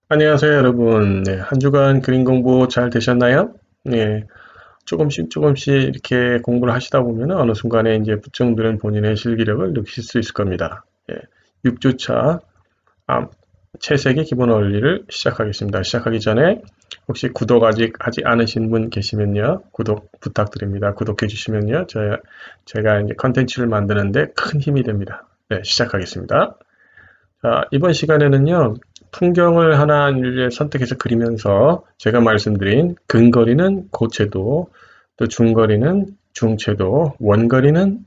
안녕하세요, 여러분. 네, 한 주간 그림 공부 잘 되셨나요? 네, 조금씩 조금씩 이렇게 공부를 하시다 보면 어느 순간에 이제 부쩍들은 본인의 실기력을 느끼실 수 있을 겁니다. 예, 6주차 채색의 기본 원리를 시작하겠습니다. 시작하기 전에 혹시 구독 아직 하지 않으신 분 계시면요, 구독 부탁드립니다. 구독해 주시면요, 제가 이제 컨텐츠를 만드는데 큰 힘이 됩니다. 네, 시작하겠습니다. 자, 이번 시간에는요, 풍경을 하나 이제 선택해서 그리면서 제가 말씀드린 근거리는 고채도, 또 중거리는 중채도, 원거리는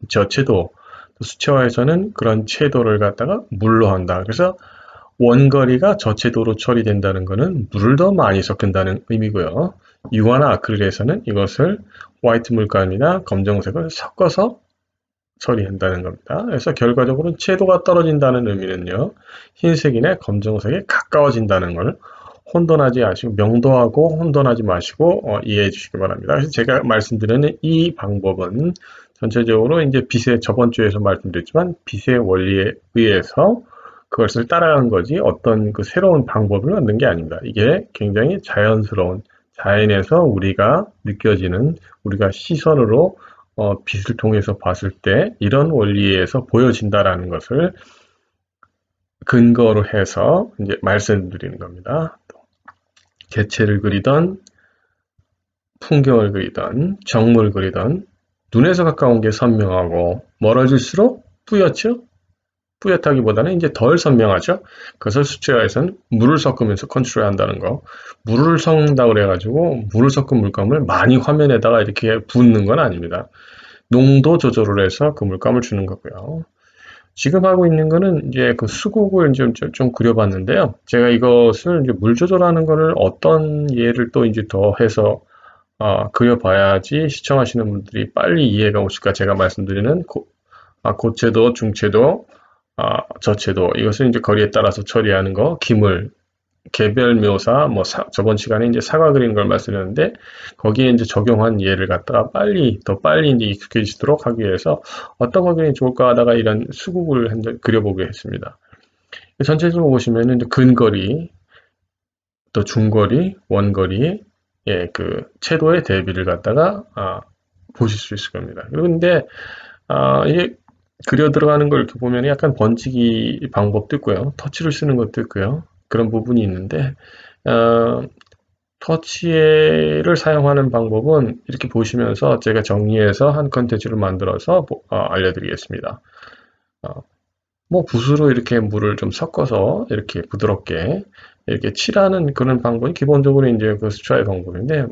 저채도, 또 수채화에서는 그런 채도를 갖다가 물로 한다. 그래서 원거리가 저채도로 처리된다는 것은 물을 더 많이 섞인다는 의미고요. 유화나 아크릴에서는 이것을 화이트 물감이나 검정색을 섞어서 처리한다는 겁니다. 그래서 결과적으로 채도가 떨어진다는 의미는요, 흰색이나 검정색에 가까워진다는 걸 혼돈하지 마시고, 명도하고 혼돈하지 마시고 이해해 주시기 바랍니다. 그래서 제가 말씀드리는 이 방법은 전체적으로 이제 빛의 저번 주에서 말씀드렸지만 빛의 원리에 의해서 그것을 따라간 거지 어떤 그 새로운 방법을 만든 게 아닙니다. 이게 굉장히 자연스러운 자연에서 우리가 느껴지는 우리가 시선으로 빛을 통해서 봤을 때 이런 원리에서 보여진다라는 것을 근거로 해서 이제 말씀드리는 겁니다. 개체를 그리던 풍경을 그리던 정물을 그리던 눈에서 가까운 게 선명하고 멀어질수록 뿌옇죠? 뿌옇다기보다는 이제 덜 선명하죠. 그것을 수채화에서는 물을 섞으면서 컨트롤한다는 거. 물을 섞는다 그래가지고 물을 섞은 물감을 많이 화면에다가 이렇게 붓는 건 아닙니다. 농도 조절을 해서 그 물감을 주는 거고요. 지금 하고 있는 거는 이제 그 수국을 좀 그려봤는데요. 제가 이것을 이제 물 조절하는 거를 어떤 예를 또 이제 더 해서 그려봐야지 시청하시는 분들이 빨리 이해가 오실까 제가 말씀드리는 고채도, 중채도, 저채도 이것을 이제 거리에 따라서 처리하는 거, 기물, 개별 묘사, 뭐 저번 시간에 이제 사과 그리는 걸 말씀드렸는데 거기에 이제 적용한 예를 갖다가 더 빨리 이제 익숙해지도록 하기 위해서 어떤 거 그림이 좋을까 하다가 이런 수국을 그려보게 했습니다. 전체적으로 보시면은 이제 근거리, 또 중거리, 원거리, 예, 그 채도의 대비를 갖다가 보실 수 있을 겁니다. 그런데 이게 그려 들어가는 걸 이렇게 보면 약간 번지기 방법도 있고요, 터치를 쓰는 것도 있고요, 그런 부분이 있는데 어, 터치를 사용하는 방법은 이렇게 보시면서 제가 정리해서 한 컨텐츠를 만들어서 알려드리겠습니다. 어, 뭐 붓으로 이렇게 물을 좀 섞어서 이렇게 부드럽게 이렇게 칠하는 그런 방법이 기본적으로 이제 그 수차의 방법인데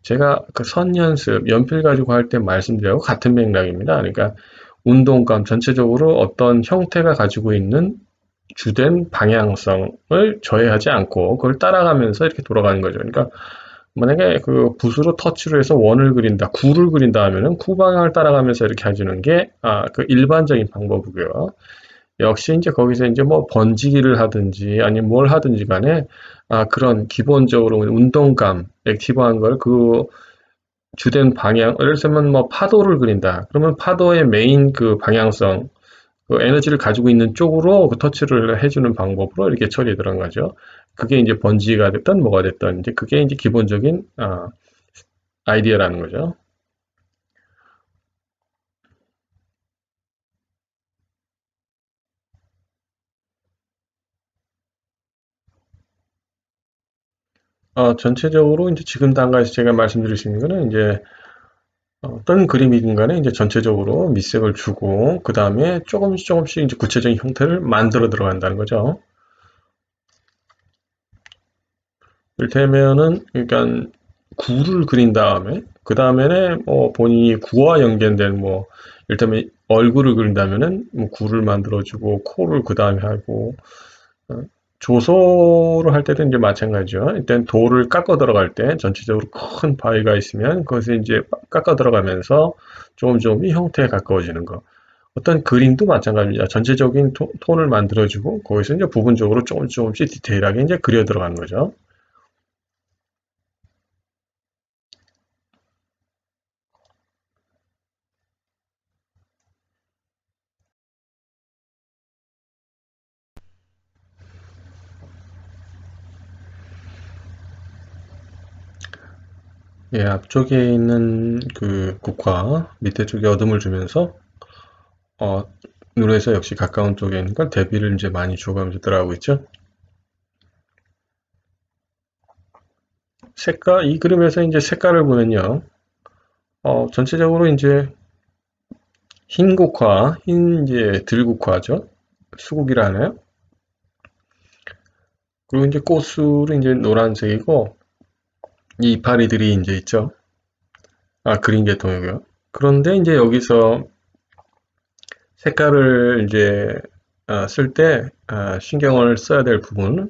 제가 그 선 연습, 연필 가지고 할 때 말씀드려고 같은 맥락입니다. 그러니까 운동감 전체적으로 어떤 형태가 가지고 있는 주된 방향성을 저해하지 않고 그걸 따라가면서 이렇게 돌아가는 거죠. 그러니까 만약에 그 붓으로 터치를 해서 원을 그린다, 구를 그린다 하면은 구 방향을 따라가면서 이렇게 해주는 게 그 일반적인 방법이고요. 역시 이제 거기서 이제 뭐 번지기를 하든지 아니면 뭘 하든지 간에 그런 기본적으로 운동감, 액티브한 걸 그 주된 방향, 예를 들면 뭐 파도를 그린다. 그러면 파도의 메인 그 방향성, 그 에너지를 가지고 있는 쪽으로 그 터치를 해주는 방법으로 이렇게 처리에 들어가죠. 그게 이제 번지가 됐든 뭐가 됐든 이제 그게 이제 기본적인 아이디어라는 거죠. 전체적으로 이제 지금 단계에서 제가 말씀드릴 수 있는 거는 이제 어떤 그림이든 간에 이제 전체적으로 밑색을 주고 그 다음에 조금씩 조금씩 이제 구체적인 형태를 만들어 들어간다는 거죠. 이를테면은 그러니까 구를 그린 다음에 그 다음에는 뭐 본인이 구와 연결된 뭐 이를테면 얼굴을 그린다면은 뭐 구를 만들어주고 코를 그 다음에 하고 어, 조소를 할 때도 이제 마찬가지죠. 일단 돌을 깎아 들어갈 때 전체적으로 큰 바위가 있으면 그것을 이제 깎아 들어가면서 조금 조금 이 형태에 가까워지는 거. 어떤 그림도 마찬가지입니다. 전체적인 톤을 만들어주고 거기서 이제 부분적으로 조금 조금씩 디테일하게 이제 그려 들어가는 거죠. 예, 앞쪽에 있는 그 국화 밑에 쪽에 어둠을 주면서 어, 눈에서 역시 가까운 쪽에 있는 걸 대비를 이제 많이 주어가면서 들어가고 있죠. 색깔, 이 그림에서 이제 색깔을 보면요. 전체적으로 이제 흰 국화, 흰 이제 들국화죠. 수국이라 하나요? 그리고 이제 꽃술은 이제 노란색이고, 이 이파리들이 이제 있죠. 아, 그린 계통이고요. 그런데 이제 여기서 색깔을 이제 쓸 때 신경을 써야 될 부분은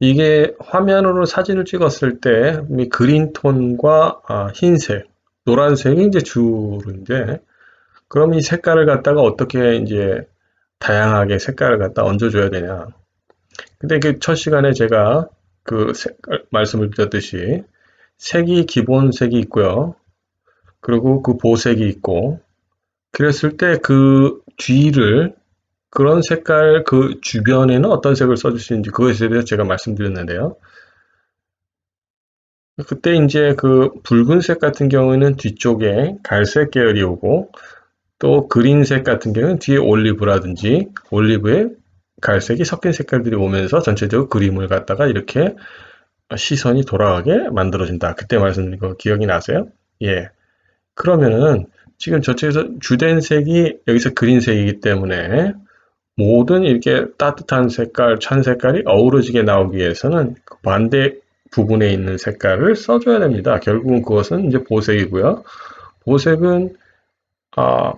이게 화면으로 사진을 찍었을 때 이 그린 톤과 흰색, 노란색이 이제 주인데 그럼 이 색깔을 갖다가 어떻게 이제 다양하게 색깔을 갖다 얹어줘야 되냐. 근데 그 첫 시간에 제가 그 색깔 말씀을 드렸듯이 색이 기본색이 있고요. 그리고 그 보색이 있고 그랬을 때 그 뒤를 그런 색깔 그 주변에는 어떤 색을 써줄 수 있는지 그것에 대해서 제가 말씀드렸는데요. 그때 이제 그 붉은색 같은 경우에는 뒤쪽에 갈색 계열이 오고 또 그린색 같은 경우는 뒤에 올리브라든지 올리브에 갈색이 섞인 색깔들이 오면서 전체적으로 그림을 갖다가 이렇게 시선이 돌아가게 만들어진다. 그때 말씀드린 거 기억이 나세요? 예. 그러면은 지금 저쪽에서 주된 색이 여기서 그린색이기 때문에 모든 이렇게 따뜻한 색깔, 찬 색깔이 어우러지게 나오기 위해서는 그 반대 부분에 있는 색깔을 써줘야 됩니다. 결국은 그것은 이제 보색이고요. 보색은 아,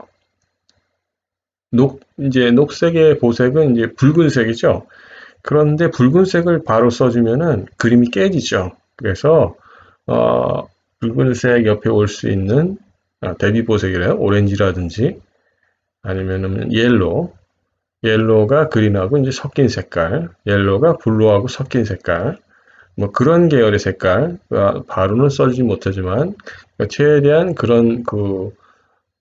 이제 녹색의 보색은 이제 붉은색이죠. 그런데 붉은색을 바로 써주면은 그림이 깨지죠. 그래서 어, 붉은색 옆에 올 수 있는 대비 보색이래요. 오렌지라든지 아니면은 옐로우가 그린하고 이제 섞인 색깔, 옐로우가 블루하고 섞인 색깔, 뭐 그런 계열의 색깔, 바로는 써주지 못하지만 최대한 그런 그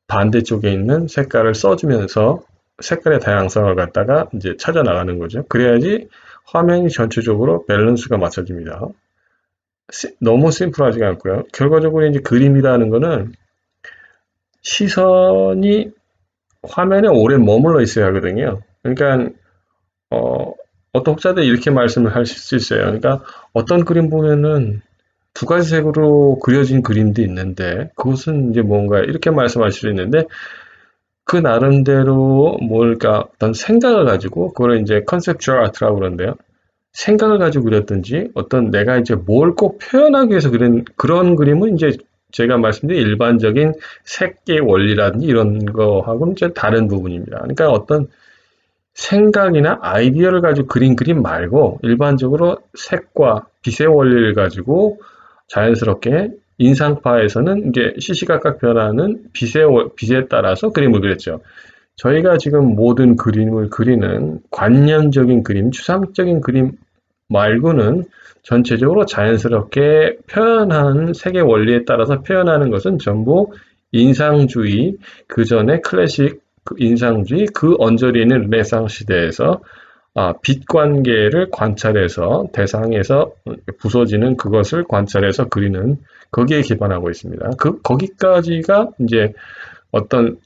반대쪽에 있는 색깔을 써주면서 색깔의 다양성을 갖다가 이제 찾아 나가는 거죠. 그래야지 화면이 전체적으로 밸런스가 맞춰집니다. 너무 심플하지가 않고요. 결과적으로 이제 그림이라는 거는 시선이 화면에 오래 머물러 있어야 하거든요. 그러니까 어떤 혹자들이 이렇게 말씀을 하실 수 있어요. 그러니까 어떤 그림 보면은 두 가지 색으로 그려진 그림도 있는데 그것은 이제 뭔가 이렇게 말씀하실 수 있는데 그 나름대로 뭘까 어떤 생각을 가지고 그걸 이제 컨셉추얼 아트라고 그러는데요. 생각을 가지고 그렸든지 어떤 내가 이제 뭘 꼭 표현하기 위해서 그린 그런 그림은 이제 제가 말씀드린 일반적인 색의 원리라든지 이런 거하고는 좀 다른 부분입니다. 그러니까 어떤 생각이나 아이디어를 가지고 그린 그림 말고 일반적으로 색과 빛의 원리를 가지고 자연스럽게 인상파에서는 이제 시시각각 변하는 빛에 따라서 그림을 그렸죠. 저희가 지금 모든 그림을 그리는 관념적인 그림, 추상적인 그림 말고는 전체적으로 자연스럽게 표현하는 색의 원리에 따라서 표현하는 것은 전부 인상주의, 그 전에 클래식 인상주의, 그 언저리에 있는 르네상스 시대에서 빛 관계를 관찰해서 대상에서 부서지는 그것을 관찰해서 그리는 거기에 기반하고 있습니다. 거기까지가 이제 어떤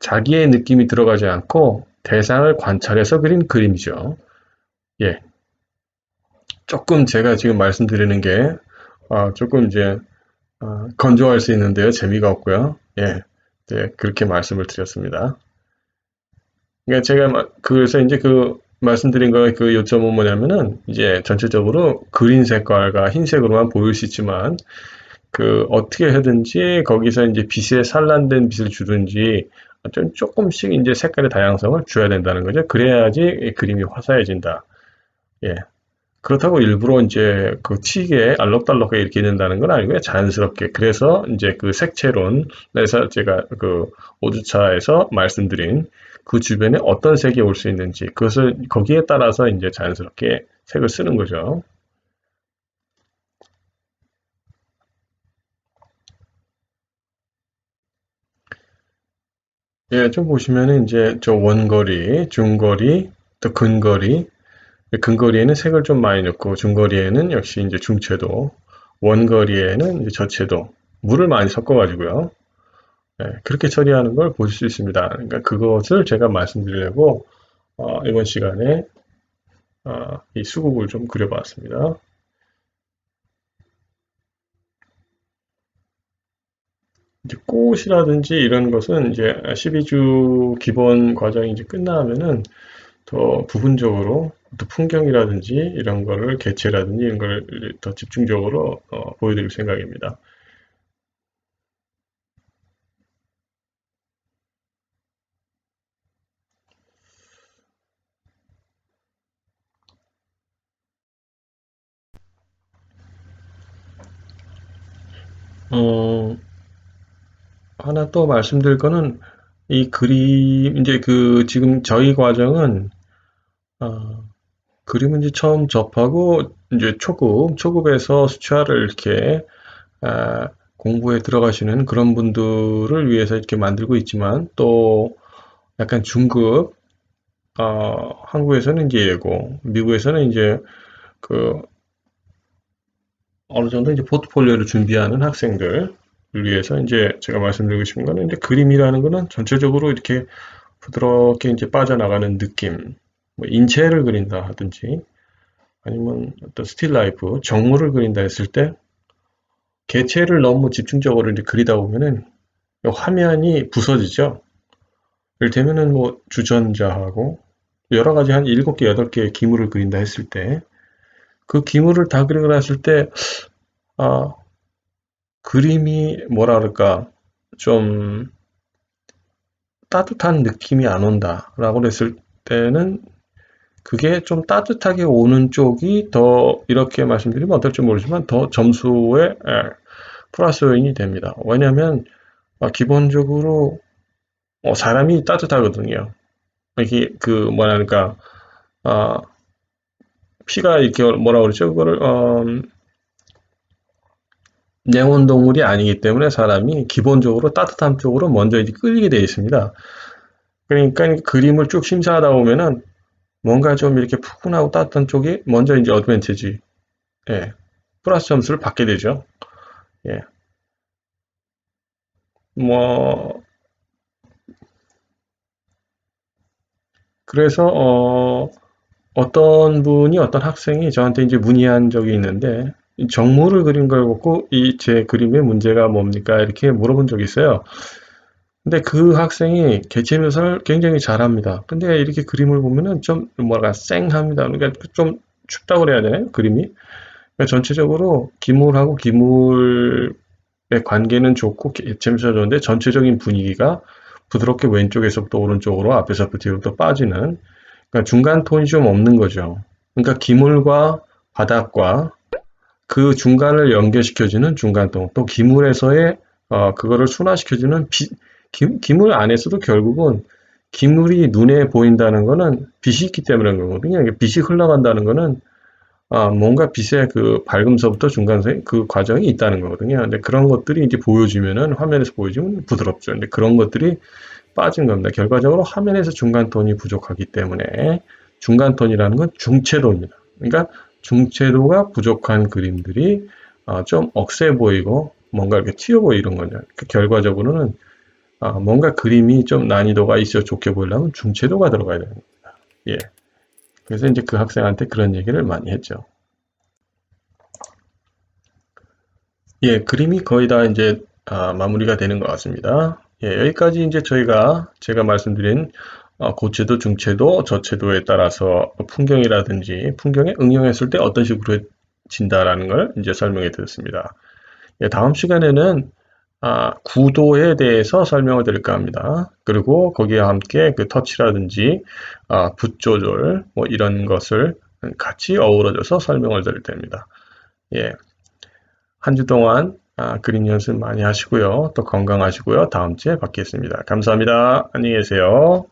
자기의 느낌이 들어가지 않고 대상을 관찰해서 그린 그림이죠. 예. 조금 제가 지금 말씀드리는 게 조금 이제 건조할 수 있는데요. 재미가 없고요. 예. 네, 그렇게 말씀을 드렸습니다. 그러니까 제가 그래서 이제 그 말씀드린 거의 그 요점은 뭐냐면은 이제 전체적으로 그린 색깔과 흰색으로만 보일 수 있지만 그 어떻게 하든지 거기서 이제 빛에 산란된 빛을 주든지 좀 조금씩 이제 색깔의 다양성을 줘야 된다는 거죠. 그래야지 그림이 화사해진다. 예. 그렇다고 일부러 이제 그 튀게 알록달록하게 이렇게 된다는 건 아니고요. 자연스럽게. 그래서 이제 그 색채론에서 제가 그 5주차에서 말씀드린 그 주변에 어떤 색이 올 수 있는지 그것을 거기에 따라서 이제 자연스럽게 색을 쓰는 거죠. 예, 좀 보시면은 이제 저 원거리, 중거리, 또 근거리, 근거리에는 색을 좀 많이 넣고 중거리에는 역시 이제 중채도 원거리에는 이제 저채도, 물을 많이 섞어가지고요. 그렇게 처리하는 걸 보실 수 있습니다. 그러니까 그것을 제가 말씀드리려고 이번 시간에 이 수국을 좀 그려봤습니다. 이제 꽃이라든지 이런 것은 이제 12주 기본 과정이 이제 끝나면은 더 부분적으로 또 풍경이라든지 이런 거를 개체라든지 이런 걸 더 집중적으로 보여드릴 생각입니다. 어, 하나 또 말씀드릴 거는 이 그림 이제 그 지금 저희 과정은 어, 그림은 이제 처음 접하고 이제 초급에서 수채화를 이렇게 공부에 들어가시는 그런 분들을 위해서 이렇게 만들고 있지만 또 약간 중급 한국에서는 이제 예고, 미국에서는 이제 그 어느 정도 이제 포트폴리오를 준비하는 학생들을 위해서 이제 제가 말씀드리고 싶은 거는 이제 그림이라는 거는 전체적으로 이렇게 부드럽게 이제 빠져나가는 느낌, 뭐 인체를 그린다 하든지 아니면 어떤 스틸 라이프, 정물을 그린다 했을 때 개체를 너무 집중적으로 이제 그리다 보면은 화면이 부서지죠. 이를테면은 뭐 주전자하고 여러 가지 한 7개, 8개의 기물을 그린다 했을 때 그 기물을 다 그리고 났을 때 아, 그림이 뭐라 그럴까 좀 따뜻한 느낌이 안 온다라고 그랬을 때는 그게 좀 따뜻하게 오는 쪽이 더 이렇게 말씀드리면 어떨지 모르지만 더 점수에 플러스 요인이 됩니다. 왜냐하면 기본적으로 사람이 따뜻하거든요. 이게 그 뭐랄까 아, 피가 이렇게 뭐라 그러죠? 그거를 냉온동물이 아니기 때문에 사람이 기본적으로 따뜻한 쪽으로 먼저 이제 끌리게 되어 있습니다. 그러니까 그림을 쭉 심사하다 보면은 뭔가 좀 이렇게 푸근하고 따뜻한 쪽이 먼저 이제 어드밴티지, 예, 플러스 점수를 받게 되죠. 예, 뭐 그래서 어떤 분이 어떤 학생이 저한테 이제 문의한 적이 있는데 정물을 그린 걸 보고 이 제 그림의 문제가 뭡니까? 이렇게 물어본 적이 있어요. 근데 그 학생이 개체 묘사를 굉장히 잘합니다. 근데 이렇게 그림을 보면은 좀 뭐랄까 쌩합니다. 그러니까 좀 춥다고 그래야 되나요? 그림이? 그러니까 전체적으로 기물하고 기물의 관계는 좋고 개체 묘사가 좋은데 전체적인 분위기가 부드럽게 왼쪽에서부터 오른쪽으로 앞에서부터 뒤로부터 빠지는 그러니까 중간 톤이 좀 없는 거죠. 그러니까 기물과 바닥과 그 중간을 연결시켜주는 중간 톤, 또 기물에서의 그거를 순화시켜주는 기물 안에서도 결국은 기물이 눈에 보인다는 거는 빛이 있기 때문에 그런 거거든요. 빛이 흘러간다는 거는 뭔가 빛의 그 밝음서부터 중간에 그 과정이 있다는 거거든요. 근데 그런 것들이 이제 보여지면은 화면에서 보여지면 부드럽죠. 근데 그런 것들이 빠진 겁니다. 결과적으로 화면에서 중간톤이 부족하기 때문에 중간톤이라는 건 중채도입니다. 그러니까 중채도가 부족한 그림들이 좀 억세 보이고 뭔가 이렇게 튀어 보이는 거죠. 결과적으로는 뭔가 그림이 좀 난이도가 있어 좋게 보이려면 중채도가 들어가야 됩니다. 예. 그래서 이제 그 학생한테 그런 얘기를 많이 했죠. 예, 그림이 거의 다 이제 마무리가 되는 것 같습니다. 예, 여기까지 이제 제가 말씀드린 고채도, 중채도, 저채도에 따라서 풍경이라든지 풍경에 응용했을 때 어떤 식으로 진다라는 걸 이제 설명해 드렸습니다. 예, 다음 시간에는 구도에 대해서 설명을 드릴까 합니다. 그리고 거기와 함께 그 터치라든지 붓 조절 뭐 이런 것을 같이 어우러져서 설명을 드릴 때입니다. 예, 한 주 동안 그림 연습 많이 하시고요. 또 건강하시고요. 다음 주에 뵙겠습니다. 감사합니다. 안녕히 계세요.